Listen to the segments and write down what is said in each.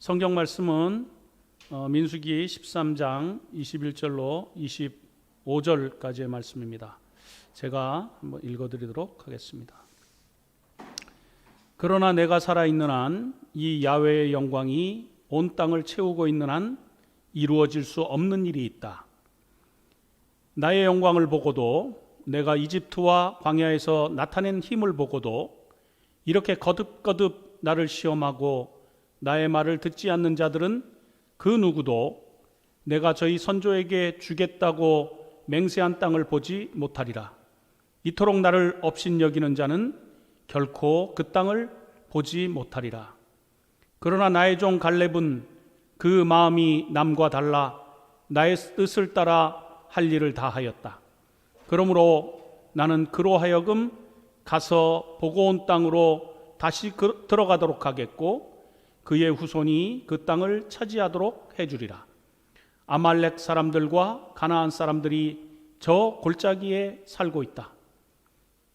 성경 말씀은 민수기 13장 21절로 25절까지의 말씀입니다. 제가 한번 읽어드리도록 하겠습니다. 그러나 내가 살아있는 한 이 야훼의 영광이 온 땅을 채우고 있는 한 이루어질 수 없는 일이 있다. 나의 영광을 보고도 내가 이집트와 광야에서 나타낸 힘을 보고도 이렇게 거듭거듭 나를 시험하고 나의 말을 듣지 않는 자들은 그 누구도 내가 저희 선조에게 주겠다고 맹세한 땅을 보지 못하리라. 이토록 나를 업신여기는 자는 결코 그 땅을 보지 못하리라. 그러나 나의 종 갈렙은 그 마음이 남과 달라 나의 뜻을 따라 할 일을 다 하였다. 그러므로 나는 그로 하여금 가서 보고 온 땅으로 다시 들어가도록 하겠고 그의 후손이 그 땅을 차지하도록 해주리라. 아말렉 사람들과 가나안 사람들이 저 골짜기에 살고 있다.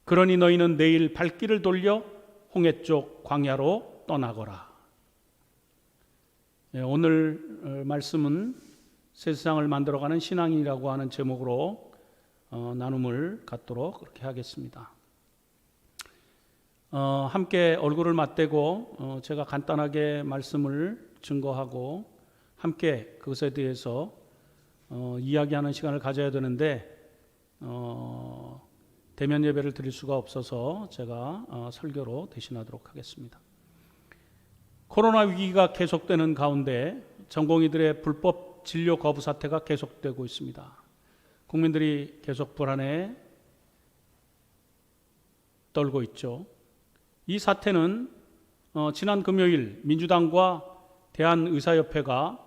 그러니 너희는 내일 발길을 돌려 홍해 쪽 광야로 떠나거라. 오늘 말씀은 새 세상을 만들어가는 신앙이라고 하는 제목으로 나눔을 갖도록 그렇게 하겠습니다. 함께 얼굴을 맞대고 제가 간단하게 말씀을 증거하고 함께 그것에 대해서 이야기하는 시간을 가져야 되는데 대면 예배를 드릴 수가 없어서 제가 설교로 대신하도록 하겠습니다. 코로나 위기가 계속되는 가운데 전공의들의 불법 진료 거부 사태가 계속되고 있습니다. 국민들이 계속 불안에 떨고 있죠. 이 사태는 지난 금요일 민주당과 대한의사협회가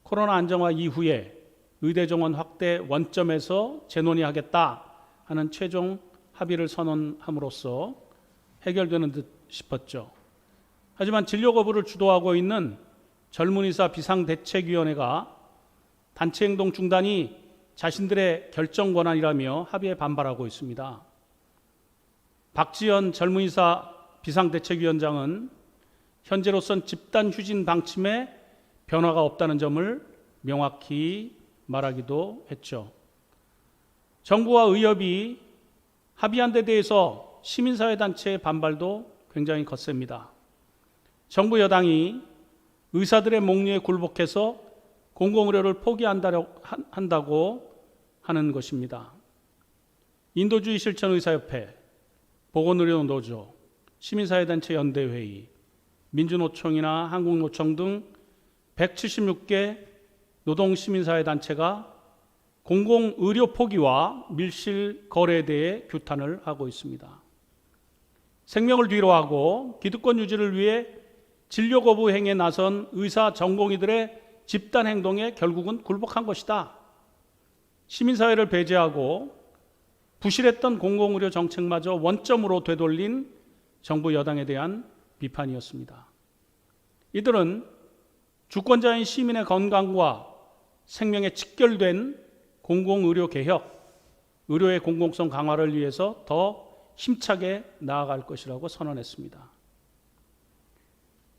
코로나 안정화 이후에 의대 정원 확대 원점에서 재논의하겠다 하는 최종 합의를 선언함으로써 해결되는 듯 싶었죠. 하지만 진료 거부를 주도하고 있는 젊은의사 비상대책위원회가 단체 행동 중단이 자신들의 결정 권한이라며 합의에 반발하고 있습니다. 박지연 젊은의사 비상대책위원장은 현재로선 집단 휴진 방침에 변화가 없다는 점을 명확히 말하기도 했죠. 정부와 의협이 합의한 데 대해서 시민사회단체의 반발도 굉장히 거셉니다. 정부 여당이 의사들의 몽유에 굴복해서 공공의료를 포기한다고 하는 것입니다. 인도주의 실천의사협회, 보건의료노조, 시민사회단체 연대회의, 민주노총이나 한국노총 등 176개 노동시민사회단체가 공공의료 포기와 밀실 거래에 대해 규탄을 하고 있습니다. 생명을 뒤로하고 기득권 유지를 위해 진료 거부 행위에 나선 의사 전공의들의 집단 행동에 결국은 굴복한 것이다. 시민사회를 배제하고 부실했던 공공의료 정책마저 원점으로 되돌린 정부 여당에 대한 비판이었습니다. 이들은 주권자인 시민의 건강과 생명에 직결된 공공의료 개혁, 의료의 공공성 강화를 위해서 더 힘차게 나아갈 것이라고 선언했습니다.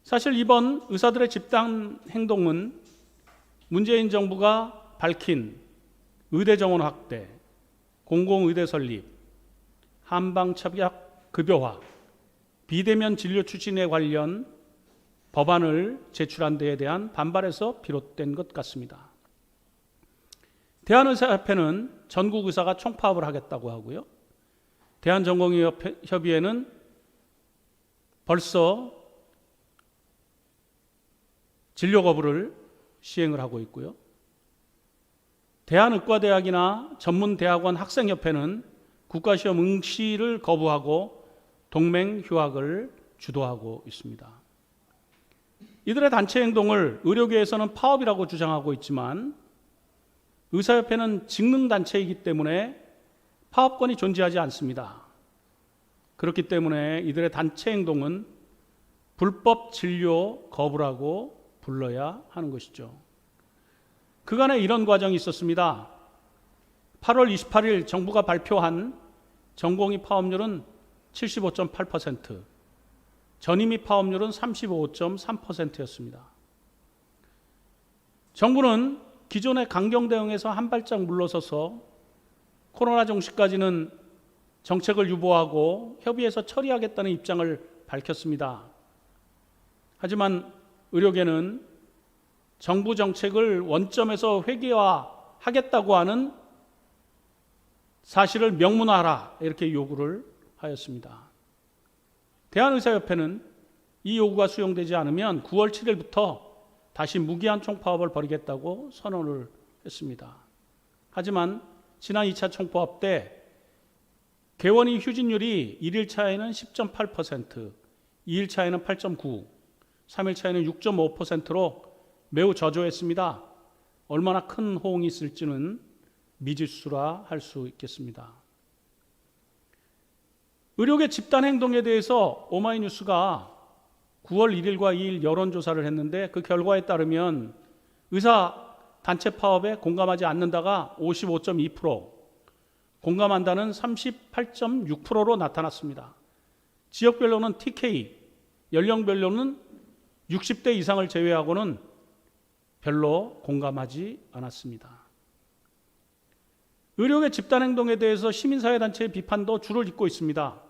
사실 이번 의사들의 집단 행동은 문재인 정부가 밝힌 의대 정원 확대, 공공의대 설립, 한방첩약 급여화, 비대면 진료 추진에 관련 법안을 제출한 데에 대한 반발에서 비롯된 것 같습니다. 대한의사협회는 전국 의사가 총파업을 하겠다고 하고요. 대한전공의협의회는 벌써 진료 거부를 시행을 하고 있고요. 대한의과대학이나 전문대학원 학생협회는 국가시험 응시를 거부하고 동맹휴학을 주도하고 있습니다. 이들의 단체 행동을 의료계에서는 파업이라고 주장하고 있지만 의사협회는 직능단체이기 때문에 파업권이 존재하지 않습니다. 그렇기 때문에 이들의 단체 행동은 불법 진료 거부라고 불러야 하는 것이죠. 그간에 이런 과정이 있었습니다. 8월 28일 정부가 발표한 전공의 파업률은 75.8%, 전임의 파업률은 35.3%였습니다. 정부는 기존의 강경 대응에서 한 발짝 물러서서 코로나 종식까지는 정책을 유보하고 협의해서 처리하겠다는 입장을 밝혔습니다. 하지만 의료계는 정부 정책을 원점에서 회계화하겠다고 하는 사실을 명문화하라 이렇게 요구를 하였습니다. 대한의사협회는 이 요구가 수용되지 않으면 9월 7일부터 다시 무기한 총파업을 벌이겠다고 선언을 했습니다. 하지만 지난 2차 총파업 때 개원이 휴진율이 1일 차에는 10.8%, 2일 차에는 8.9%, 3일 차에는 6.5%로 매우 저조했습니다. 얼마나 큰 호응이 있을지는 미지수라 할 수 있겠습니다. 의료계 집단 행동에 대해서 오마이뉴스가 9월 1일과 2일 여론조사를 했는데 그 결과에 따르면 의사 단체 파업에 공감하지 않는다가 55.2%, 공감한다는 38.6%로 나타났습니다. 지역별로는 TK, 연령별로는 60대 이상을 제외하고는 별로 공감하지 않았습니다. 의료계 집단행동에 대해서 시민사회단체의 비판도 줄을 잇고 있습니다.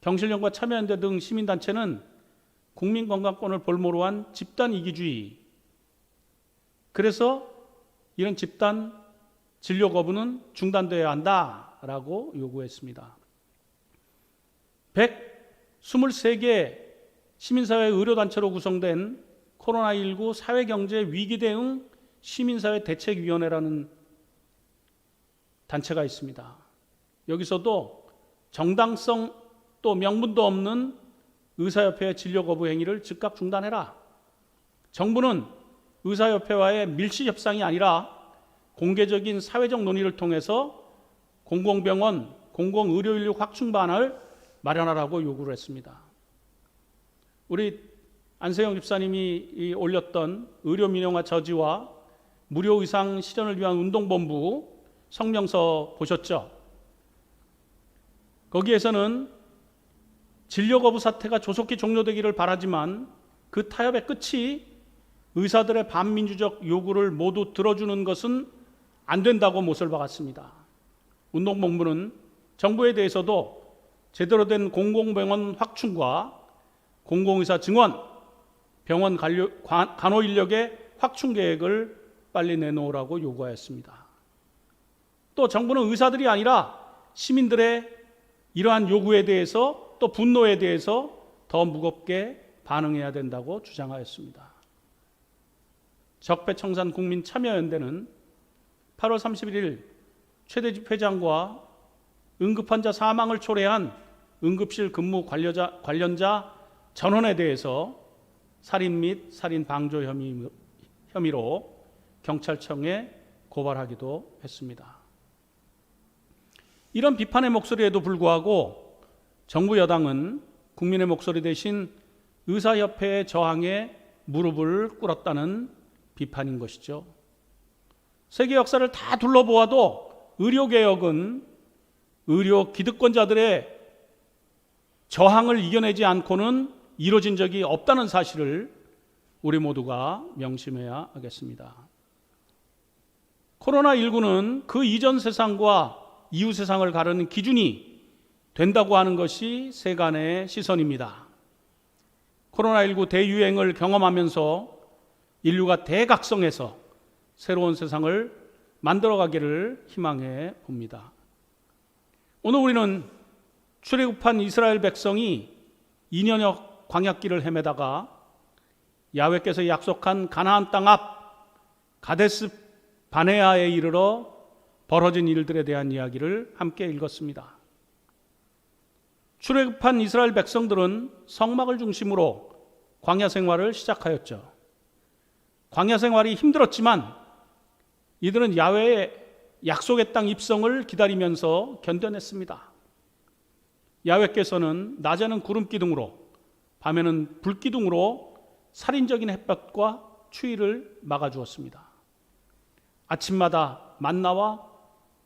경실련과 참여연대 등 시민단체는 국민건강권을 볼모로 한 집단이기주의, 그래서 이런 집단 진료 거부는 중단되어야 한다라고 요구했습니다. 123개 시민사회 의료단체로 구성된 코로나19 사회경제 위기 대응 시민사회 대책위원회라는 단체가 있습니다. 여기서도 정당성 또 명분도 없는 의사협회의 진료 거부 행위를 즉각 중단해라. 정부는 의사협회와의 밀실 협상이 아니라 공개적인 사회적 논의를 통해서 공공병원, 공공의료인력 확충 방안을 마련하라고 요구를 했습니다. 우리 안세영 집사님이 올렸던 의료민영화 저지와 무료 의상 실현을 위한 운동본부 성명서 보셨죠? 거기에서는 진료 거부 사태가 조속히 종료되기를 바라지만 그 타협의 끝이 의사들의 반민주적 요구를 모두 들어주는 것은 안 된다고 못을 박았습니다. 운동본부는 정부에 대해서도 제대로 된 공공병원 확충과 공공의사 증원, 병원 간호 인력의 확충 계획을 빨리 내놓으라고 요구하였습니다. 또 정부는 의사들이 아니라 시민들의 이러한 요구에 대해서 또 분노에 대해서 더 무겁게 반응해야 된다고 주장하였습니다. 적폐청산 국민참여연대는 8월 31일 최대집 회장과 응급환자 사망을 초래한 응급실 근무 관련자 전원에 대해서 살인 및 살인 방조 혐의로 경찰청에 고발하기도 했습니다. 이런 비판의 목소리에도 불구하고 정부 여당은 국민의 목소리 대신 의사협회의 저항에 무릎을 꿇었다는 비판인 것이죠. 세계 역사를 다 둘러보아도 의료개혁은 의료 기득권자들의 저항을 이겨내지 않고는 이루어진 적이 없다는 사실을 우리 모두가 명심해야 하겠습니다. 코로나19는 그 이전 세상과 이후 세상을 가르는 기준이 된다고 하는 것이 세간의 시선입니다. 코로나19 대유행을 경험하면서 인류가 대각성해서 새로운 세상을 만들어가기를 희망해 봅니다. 오늘 우리는 출애굽한 이스라엘 백성이 2년여 광야길을 헤매다가 야훼께서 약속한 가나안 땅 앞 가데스 바네아에 이르러 벌어진 일들에 대한 이야기를 함께 읽었습니다. 출애굽한 이스라엘 백성들은 성막을 중심으로 광야 생활을 시작하였죠. 광야 생활이 힘들었지만 이들은 야훼의 약속의 땅 입성을 기다리면서 견뎌냈습니다. 야훼께서는 낮에는 구름 기둥으로 밤에는 불 기둥으로 살인적인 햇볕과 추위를 막아주었습니다. 아침마다 만나와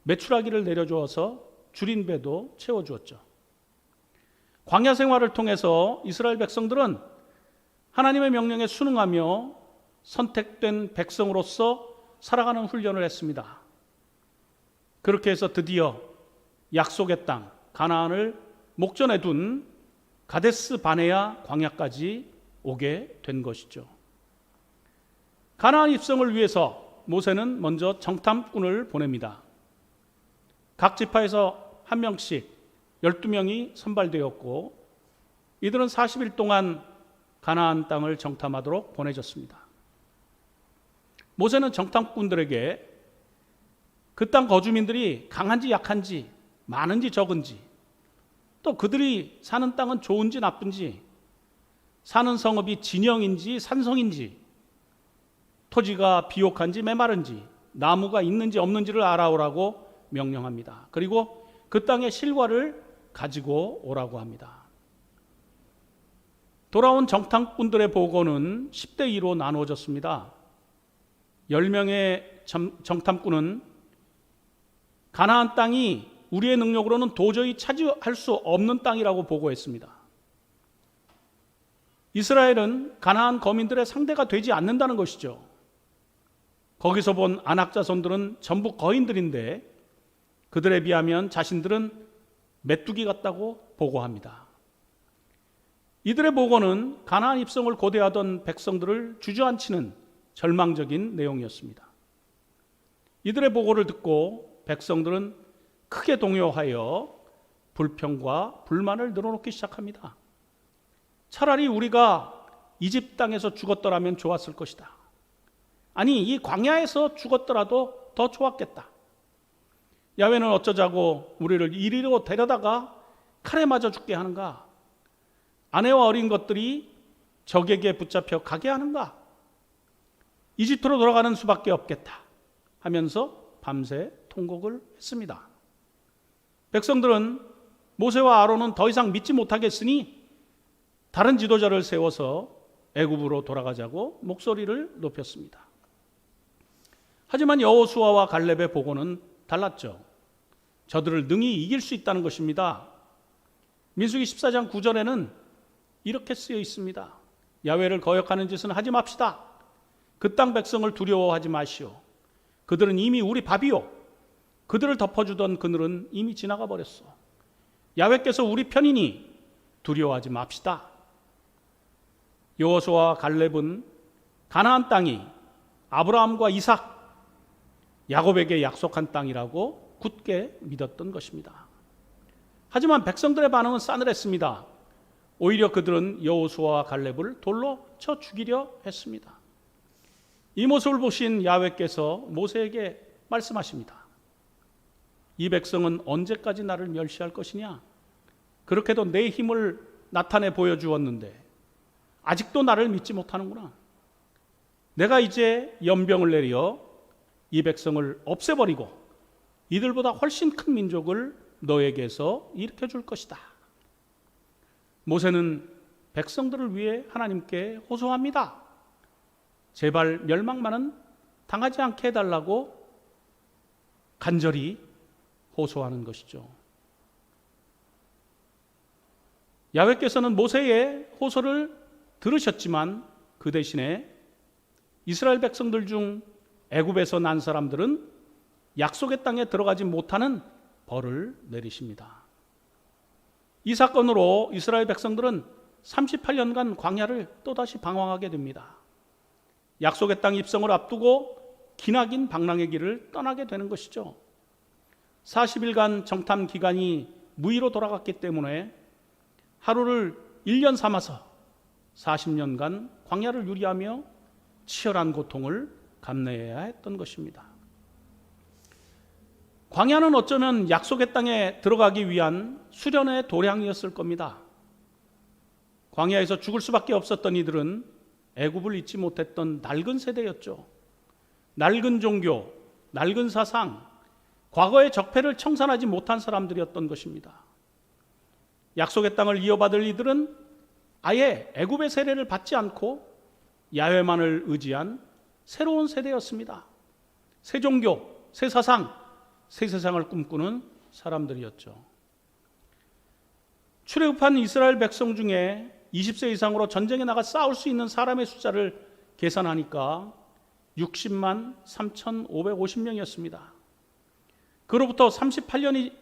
메추라기를 내려주어서 줄인 배도 채워주었죠. 광야 생활을 통해서 이스라엘 백성들은 하나님의 명령에 순응하며 선택된 백성으로서 살아가는 훈련을 했습니다. 그렇게 해서 드디어 약속의 땅 가나안을 목전에 둔 가데스 바네아 광야까지 오게 된 것이죠. 가나안 입성을 위해서 모세는 먼저 정탐꾼을 보냅니다. 각 지파에서 한 명씩 12명이 선발되었고 이들은 40일 동안 가나안 땅을 정탐하도록 보내졌습니다. 모세는 정탐꾼들에게 그 땅 거주민들이 강한지 약한지, 많은지 적은지, 또 그들이 사는 땅은 좋은지 나쁜지, 사는 성읍이 진영인지 산성인지, 토지가 비옥한지 메마른지, 나무가 있는지 없는지를 알아오라고 명령합니다. 그리고 그 땅의 실과를 가지고 오라고 합니다. 돌아온 정탐꾼들의 보고는 10대 2로 나누어졌습니다. 10명의 정탐꾼은 가나안 땅이 우리의 능력으로는 도저히 차지할 수 없는 땅이라고 보고했습니다. 이스라엘은 가나안 거민들의 상대가 되지 않는다는 것이죠. 거기서 본 아낙 자손들은 전부 거인들인데 그들에 비하면 자신들은 메뚜기 같다고 보고합니다. 이들의 보고는 가나안 입성을 고대하던 백성들을 주저앉히는 절망적인 내용이었습니다. 이들의 보고를 듣고 백성들은 크게 동요하여 불평과 불만을 늘어놓기 시작합니다. 차라리 우리가 이집 땅에서 죽었더라면 좋았을 것이다. 아니, 이 광야에서 죽었더라도 더 좋았겠다. 야훼는 어쩌자고 우리를 이리로 데려다가 칼에 맞아 죽게 하는가? 아내와 어린 것들이 적에게 붙잡혀 가게 하는가? 이집트로 돌아가는 수밖에 없겠다 하면서 밤새 통곡을 했습니다. 백성들은 모세와 아론은 더 이상 믿지 못하겠으니 다른 지도자를 세워서 애굽으로 돌아가자고 목소리를 높였습니다. 하지만 여호수아와 갈렙의 보고는 달랐죠. 저들을 능히 이길 수 있다는 것입니다. 민수기 14장 9절에는 이렇게 쓰여 있습니다. 야훼를 거역하는 짓은 하지 맙시다. 그 땅 백성을 두려워하지 마시오. 그들은 이미 우리 밥이요. 그들을 덮어주던 그늘은 이미 지나가 버렸어. 야훼께서 우리 편이니 두려워하지 맙시다. 여호수아와 갈렙은 가나안 땅이 아브라함과 이삭, 야곱에게 약속한 땅이라고 굳게 믿었던 것입니다. 하지만 백성들의 반응은 싸늘했습니다. 오히려 그들은 여호수아와 갈렙을 돌로 쳐 죽이려 했습니다. 이 모습을 보신 야훼께서 모세에게 말씀하십니다. 이 백성은 언제까지 나를 멸시할 것이냐? 그렇게도 내 힘을 나타내 보여주었는데 아직도 나를 믿지 못하는구나. 내가 이제 연병을 내려 이 백성을 없애버리고 이들보다 훨씬 큰 민족을 너에게서 일으켜 줄 것이다. 모세는 백성들을 위해 하나님께 호소합니다. 제발 멸망만은 당하지 않게 해달라고 간절히 호소하는 것이죠. 야훼께서는 모세의 호소를 들으셨지만 그 대신에 이스라엘 백성들 중 애굽에서 난 사람들은 약속의 땅에 들어가지 못하는 벌을 내리십니다. 이 사건으로 이스라엘 백성들은 38년간 광야를 또다시 방황하게 됩니다. 약속의 땅 입성을 앞두고 기나긴 방랑의 길을 떠나게 되는 것이죠. 40일간 정탐 기간이 무의로 돌아갔기 때문에 하루를 1년 삼아서 40년간 광야를 유리하며 치열한 고통을 감내해야 했던 것입니다. 광야는 어쩌면 약속의 땅에 들어가기 위한 수련의 도량이었을 겁니다. 광야에서 죽을 수밖에 없었던 이들은 애굽을 잊지 못했던 낡은 세대였죠. 낡은 종교, 낡은 사상, 과거의 적폐를 청산하지 못한 사람들이었던 것입니다. 약속의 땅을 이어받을 이들은 아예 애굽의 세례를 받지 않고 야훼만을 의지한 새로운 세대였습니다. 새 종교, 새 사상, 새 세상을 꿈꾸는 사람들이었죠. 출애굽한 이스라엘 백성 중에 20세 이상으로 전쟁에 나가 싸울 수 있는 사람의 숫자를 계산하니까 60만 3,550명이었습니다. 그로부터 38년이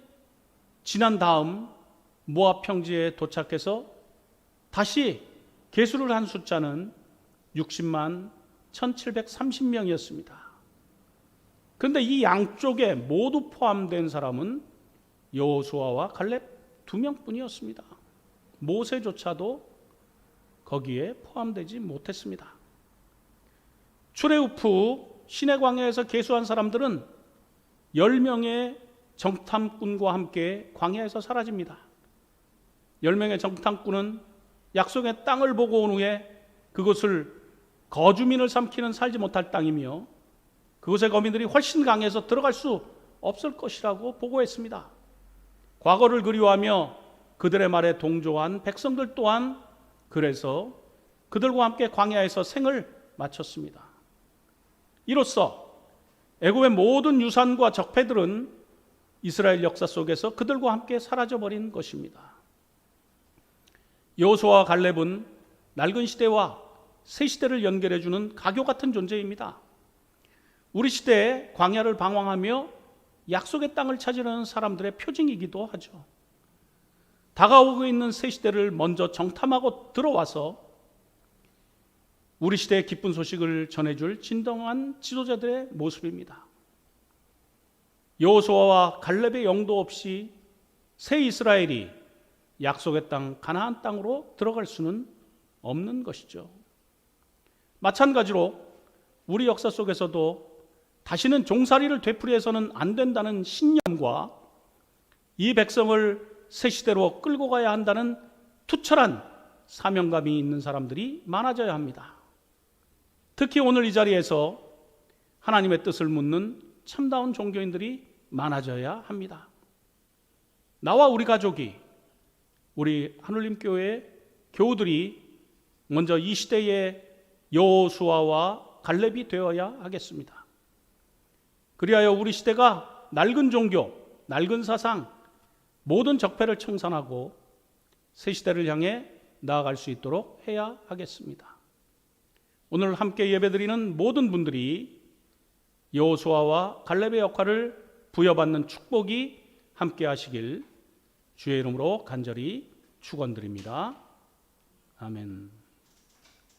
지난 다음 모압 평지에 도착해서 다시 계수를 한 숫자는 60만 1,730명이었습니다. 그런데 이 양쪽에 모두 포함된 사람은 여호수아와 갈렙 2명뿐이었습니다. 모세조차도 거기에 포함되지 못했습니다. 출애굽 후 시내 광야에서 계수한 사람들은 10명의 정탐꾼과 함께 광야에서 사라집니다. 10명의 정탐꾼은 약속의 땅을 보고 온 후에 그것을 거주민을 삼키는 살지 못할 땅이며 그곳의 거민들이 훨씬 강해서 들어갈 수 없을 것이라고 보고했습니다. 과거를 그리워하며 그들의 말에 동조한 백성들 또한 그래서 그들과 함께 광야에서 생을 마쳤습니다. 이로써 애굽의 모든 유산과 적폐들은 이스라엘 역사 속에서 그들과 함께 사라져버린 것입니다. 여호수아와 갈렙은 낡은 시대와 새 시대를 연결해주는 가교 같은 존재입니다. 우리 시대에 광야를 방황하며 약속의 땅을 찾으려는 사람들의 표징이기도 하죠. 다가오고 있는 새 시대를 먼저 정탐하고 들어와서 우리 시대의 기쁜 소식을 전해줄 진정한 지도자들의 모습입니다. 여호수아와 갈렙의 영도 없이 새 이스라엘이 약속의 땅 가나안 땅으로 들어갈 수는 없는 것이죠. 마찬가지로 우리 역사 속에서도 다시는 종살이를 되풀이해서는 안 된다는 신념과 이 백성을 새 시대로 끌고 가야 한다는 투철한 사명감이 있는 사람들이 많아져야 합니다. 특히 오늘 이 자리에서 하나님의 뜻을 묻는 참다운 종교인들이 많아져야 합니다. 나와 우리 가족이, 우리 하늘림교회 교우들이 먼저 이 시대의 여호수아와 갈렙이 되어야 하겠습니다. 그리하여 우리 시대가 낡은 종교, 낡은 사상, 모든 적폐를 청산하고 새 시대를 향해 나아갈 수 있도록 해야 하겠습니다. 오늘 함께 예배드리는 모든 분들이 여호수아와 갈렙의 역할을 부여받는 축복이 함께 하시길 주의 이름으로 간절히 축원드립니다. 아멘.